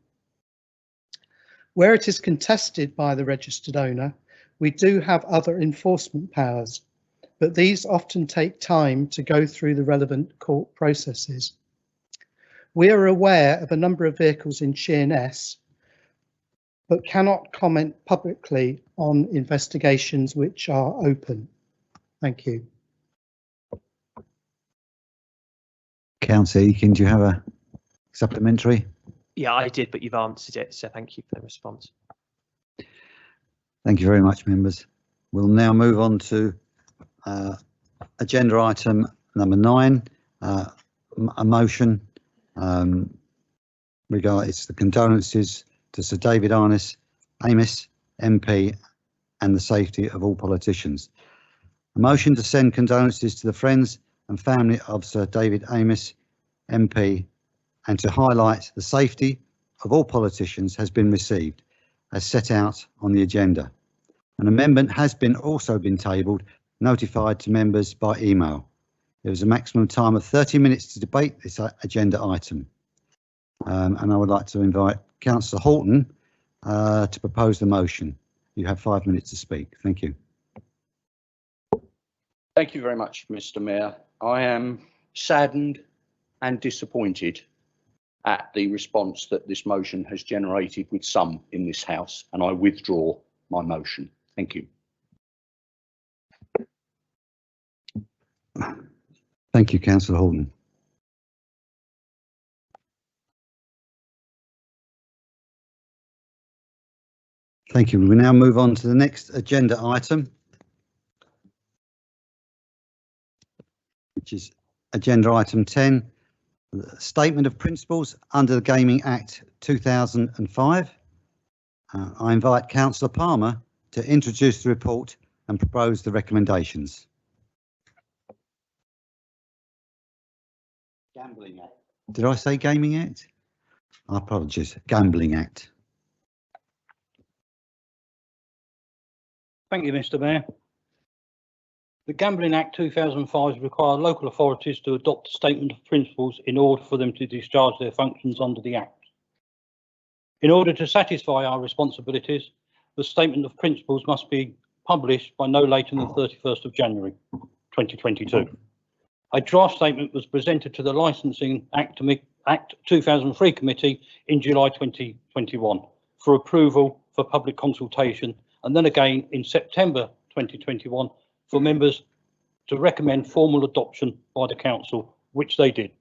Where it is contested by the registered owner, we do have other enforcement powers, but these often take time to go through the relevant court processes. We are aware of a number of vehicles in Sheerness, but cannot comment publicly on investigations which are open. Thank you. Councillor Eakin, do you have a supplementary? Yeah, I did, but you've answered it, so thank you for the response. Thank you very much, members. We'll now move on to agenda item number 9, a motion regarding the condolences to Sir David Amis, MP, and the safety of all politicians. A motion to send condolences to the friends and family of Sir David Amis, MP, and to highlight the safety of all politicians has been received as set out on the agenda. An amendment has also been tabled, notified to members by email. There is a maximum time of 30 minutes to debate this agenda item. And I would like to invite Councillor Horton to propose the motion. You have 5 minutes to speak. Thank you. Thank you very much, Mr. Mayor. I am saddened and disappointed at the response that this motion has generated with some in this House, and I withdraw my motion. Thank you. Thank you, Councillor Horton. Thank you. We now move on to the next agenda item, which is agenda item 10, Statement of Principles under the Gaming Act 2005. I invite Councillor Palmer to introduce the report and propose the recommendations. Gambling Act. Did I say Gaming Act? I apologise. Gambling Act. Thank you, Mr. Mayor. The Gambling Act 2005 requires local authorities to adopt a statement of principles in order for them to discharge their functions under the Act. In order to satisfy our responsibilities, the statement of principles must be published by no later than 31st of January 2022. A draft statement was presented to the Licensing Act 2003 Committee in July 2021 for approval for public consultation, and then again in September 2021 for members to recommend formal adoption by the Council, which they did.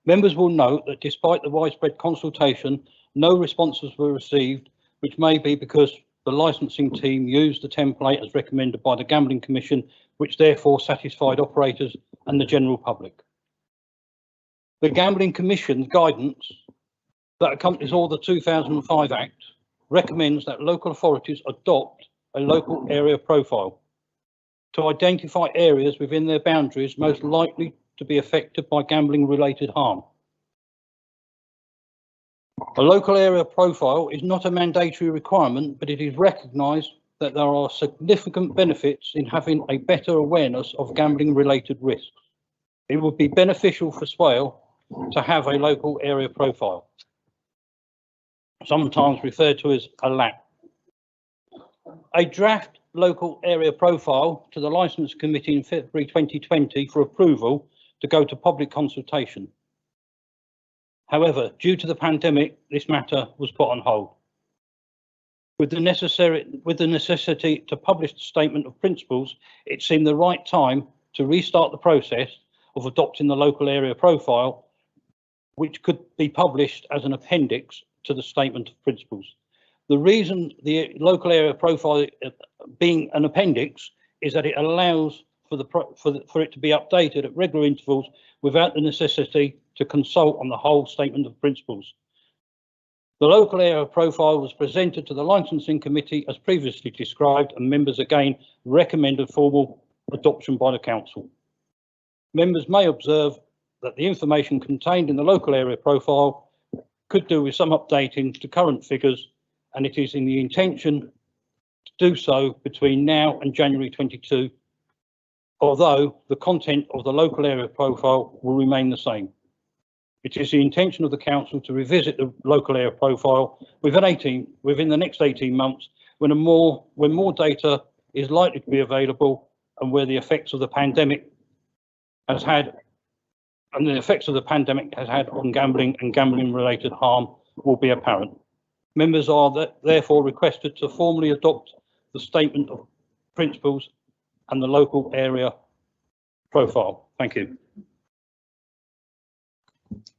Members will note that despite the widespread consultation, no responses were received, which may be because the licensing team used the template as recommended by the Gambling Commission, which therefore satisfied operators and the general public. The Gambling Commission's guidance that accompanies all the 2005 Act recommends that local authorities adopt a local area profile to identify areas within their boundaries most likely to be affected by gambling related harm. A local area profile is not a mandatory requirement, but it is recognised that there are significant benefits in having a better awareness of gambling related risks. It would be beneficial for Swale to have a local area profile, sometimes referred to as a LAP. A draft local area profile to the Licence Committee in February 2020 for approval to go to public consultation. However, due to the pandemic, this matter was put on hold. With the necessity to publish the statement of principles, it seemed the right time to restart the process of adopting the local area profile which could be published as an appendix to the statement of principles. The reason the local area profile being an appendix is that it allows for it to be updated at regular intervals without the necessity to consult on the whole statement of principles. The local area profile was presented to the licensing committee as previously described, and members again recommended formal adoption by the council. Members may observe that the information contained in the local area profile could do with some updating to current figures, and it is in the intention to do so between now and January 22, although the content of the local area profile will remain the same. It is the intention of the council to revisit the local area profile within the next 18 months when more data is likely to be available and where the effects of the pandemic has had on gambling and gambling related harm will be apparent. Members are therefore requested to formally adopt the statement of principles and the local area profile. Thank you.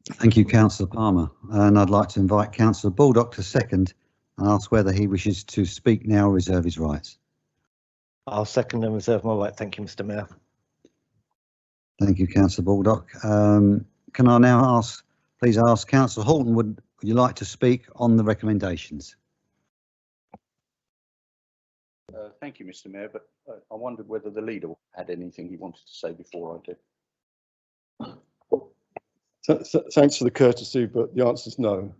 Thank you, Councillor Palmer. And I'd like to invite Councillor Baldock to second and ask whether he wishes to speak now or reserve his rights. I'll second and reserve my right. Thank you, Mr. Mayor. Thank you, Councillor Baldock. Can I now please ask Councillor Horton, would you like to speak on the recommendations? Thank you, Mr. Mayor, but I wondered whether the leader had anything he wanted to say before I did. Thanks for the courtesy, but the answer is no.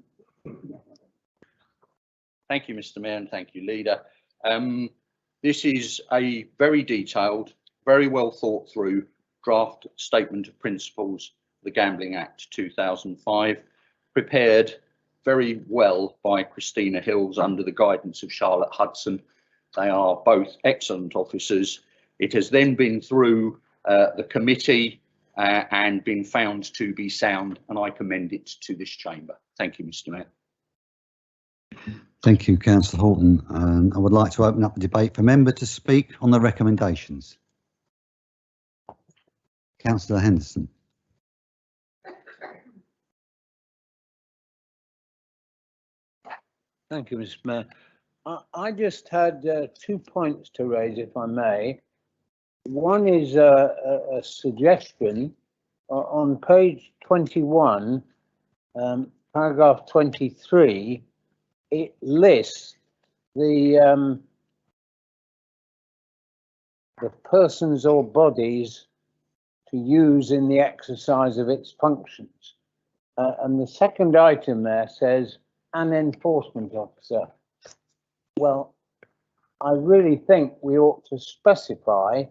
Thank you, Mr. Mayor, and thank you, Leader. This is a very detailed, very well thought through draft statement of principles, the Gambling Act 2005, prepared very well by Christina Hills under the guidance of Charlotte Hudson. They are both excellent officers. It has then been through the committee and been found to be sound, and I commend it to this chamber. Thank you, Mr. Mayor. Thank you, Councillor Horton. I would like to open up the debate for member to speak on the recommendations. Councillor Henderson. Thank you, Mr. Mayor. I just had 2 points to raise, if I may. One is a suggestion on page 21, paragraph 23. It lists the persons or bodies to use in the exercise of its functions. And the second item there says an enforcement officer. Well, I really think we ought to specify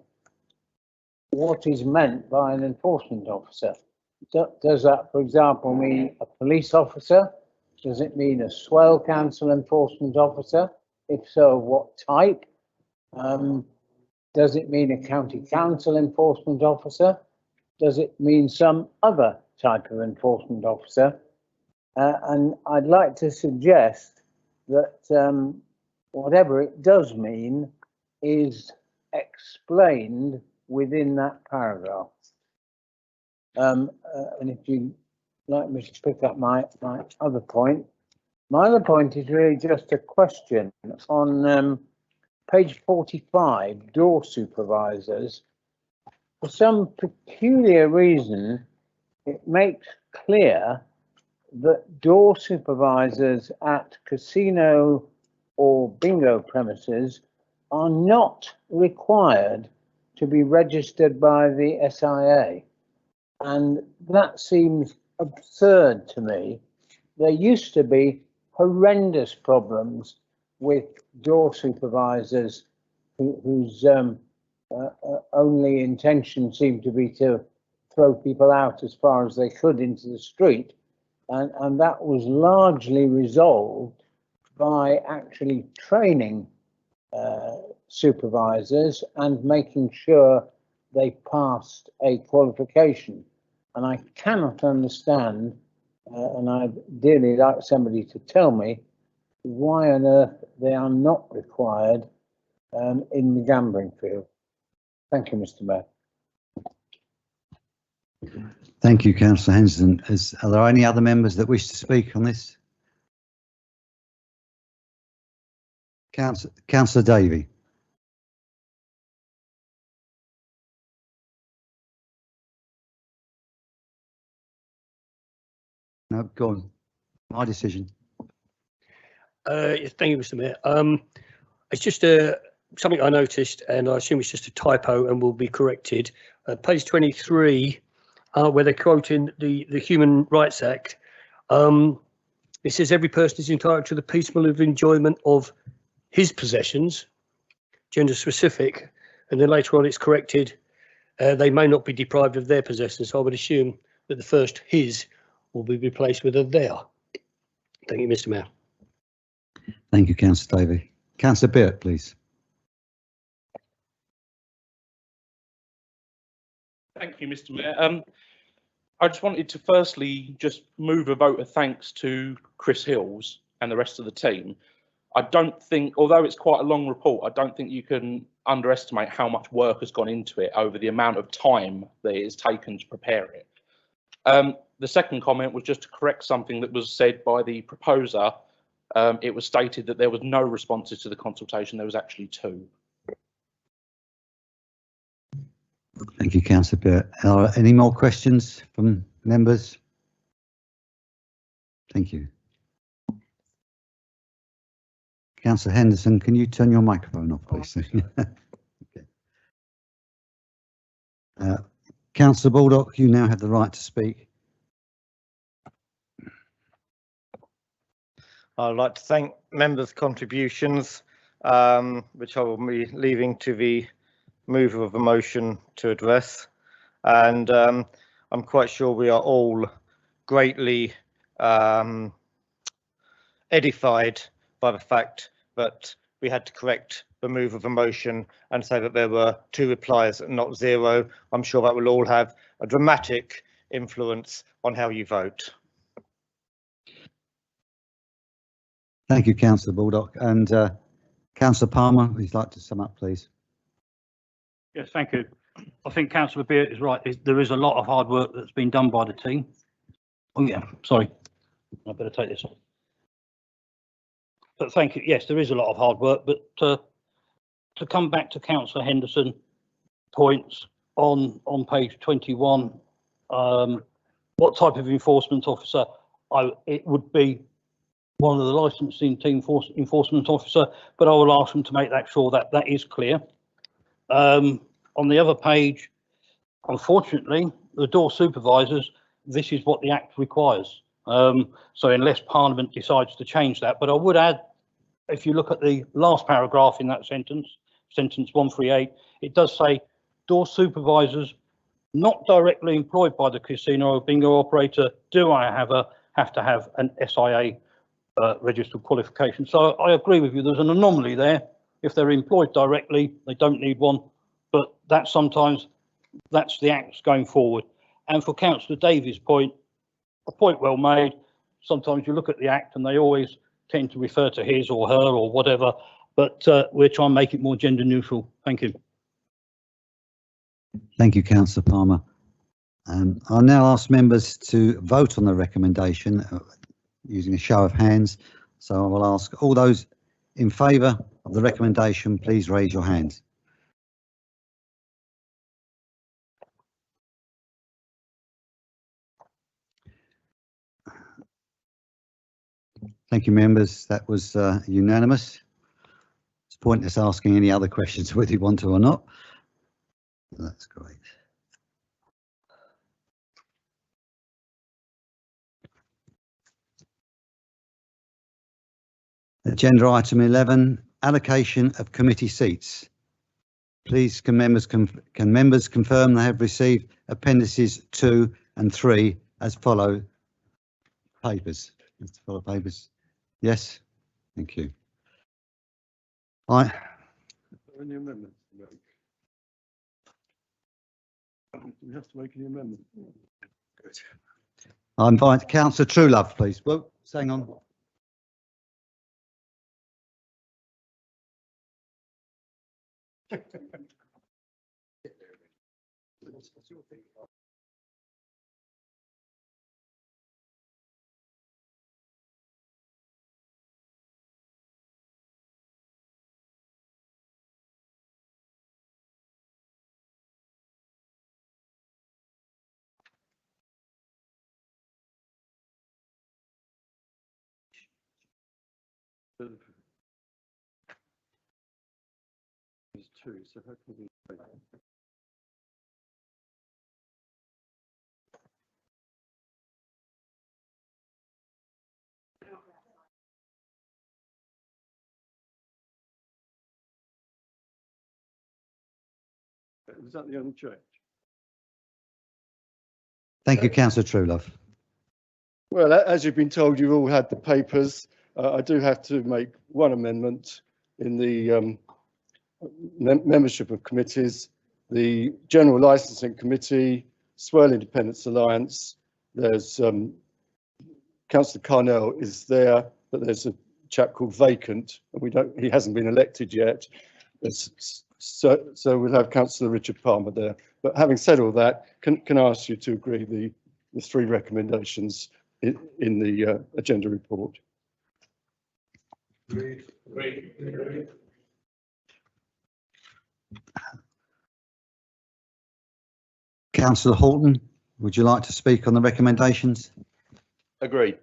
what is meant by an enforcement officer. Does that, for example, mean a police officer? Does it mean a Swale Council enforcement officer? If so, what type? Does it mean a county council enforcement officer? Does it mean some other type of enforcement officer? And I'd like to suggest that whatever it does mean is explained within that paragraph. And if you like me to pick up my other point, my other point is really just a question on page 45, door supervisors. For some peculiar reason, it makes clear that door supervisors at casino or bingo premises are not required to be registered by the SIA. And that seems absurd to me. There used to be horrendous problems with door supervisors whose only intention seemed to be to throw people out as far as they could into the street. And that was largely resolved by actually training supervisors and making sure they passed a qualification. And I cannot understand, and I'd dearly like somebody to tell me, why on earth they are not required in the gambling field. Thank you, Mr. Mayor. Thank you, Councillor Henderson. Are there any other members that wish to speak on this? Councillor Davey. No, go on. My decision. Yes, thank you, Mr. Mayor. It's just something I noticed, and I assume it's just a typo and will be corrected. Page 23, where they're quoting the Human Rights Act. It says every person is entitled to the peaceful enjoyment of his possessions, gender specific, and then later on it's corrected. They may not be deprived of their possessions. So I would assume that the first his will be replaced with a their. Thank you, Mr. Mayor. Thank you, Councillor Davey. Councillor Beart, please. Thank you, Mr. Mayor. I just wanted to firstly just move a vote of thanks to Chris Hills and the rest of the team. I don't think, although it's quite a long report, I don't think you can underestimate how much work has gone into it over the amount of time that it has taken to prepare it. The second comment was just to correct something that was said by the proposer. It was stated that there was no responses to the consultation. There was actually 2. Thank you, Councillor Beart. Are there any more questions from members? Thank you. Councillor Henderson, can you turn your microphone off, please? Okay. Councillor Baldock, you now have the right to speak. I'd like to thank members' contributions, which I will be leaving to the mover of a motion to address. And I'm quite sure we are all greatly edified by the fact that we had to correct the move of a motion and say that there were 2 replies and not 0. I'm sure that will all have a dramatic influence on how you vote. Thank you, Councillor Baldock. And Councillor Palmer, would you like to sum up, please? Yes, thank you. I think Councillor Beart is right. There is a lot of hard work that's been done by the team. Oh yeah, sorry. I better take this off. But thank you. Yes, there is a lot of hard work, but to come back to Councillor Henderson points on page 21, what type of enforcement officer? It would be one of the licensing team enforcement officer, but I will ask them to make that sure that that is clear. On the other page, unfortunately, the door supervisors, this is what the Act requires. So unless Parliament decides to change that, but I would add, if you look at the last paragraph in that sentence, sentence 138, it does say door supervisors not directly employed by the casino or bingo operator do have to have an SIA registered qualification. So I agree with you, there's an anomaly there. If they're employed directly, they don't need one, but that's the Acts going forward. And for Councillor Davies' point, a point well made. Sometimes you look at the Act and they always tend to refer to his or her or whatever, but we're trying to make it more gender neutral. Thank you. Thank you, Councillor Palmer. I'll now ask members to vote on the recommendation using a show of hands. So I will ask all those in favour of the recommendation, please raise your hands. Thank you, members. That was unanimous. It's pointless asking any other questions whether you want to or not. That's great. Agenda item 11, allocation of committee seats. Please can members confirm they have received appendices 2 and 3 as follow papers. Yes, thank you. Any amendments? We have to make any amendments. Good. I invite Councillor Truelove, please. Well, hang on. There's two, so how can we? Was that the only change? Thank you, Councillor Truelove. Well, as you've been told, you've all had the papers. I do have to make one amendment in the membership of committees. The General Licensing Committee, Swale Independence Alliance, there's Councillor Carnell is there, but there's a chap called vacant, and he hasn't been elected yet. So we'll have Councillor Richard Palmer there. But having said all that, can I ask you to agree the three recommendations in the agenda report? Agreed. Councillor Horton, would you like to speak on the recommendations? Agreed.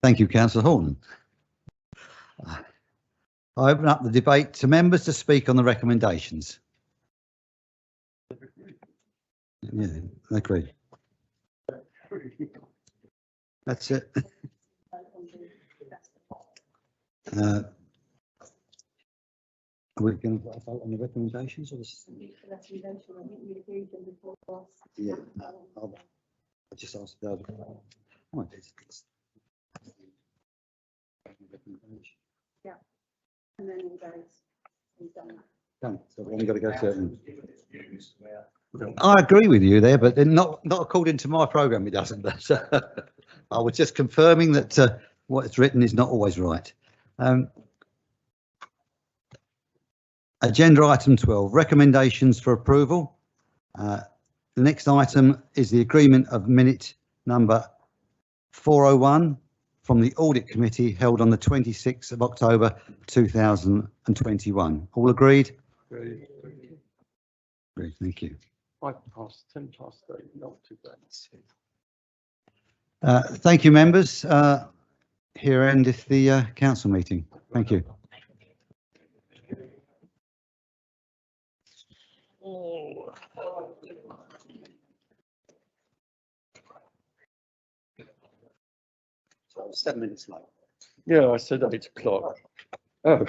Thank you, Councillor Horton. I open up the debate to members to speak on the recommendations. Yeah, agreed. That's it. Are we going to vote on the recommendations or this? Yeah, no, I just asked the other. Yeah, and then all goes. Done. So we've only got to go to. I agree with you there, but not according to my programme. It doesn't. I was just confirming that what is written is not always right. Agenda item 12, recommendations for approval. The next item is the agreement of minute number 401 from the Audit Committee held on the 26th of October 2021. All agreed? Agreed. Great, thank you. 10 past 8, not too bad. Thank you, members. Here endeth the council meeting. Thank you. So 7 minutes late. Yeah, I said 8 o'clock. Oh.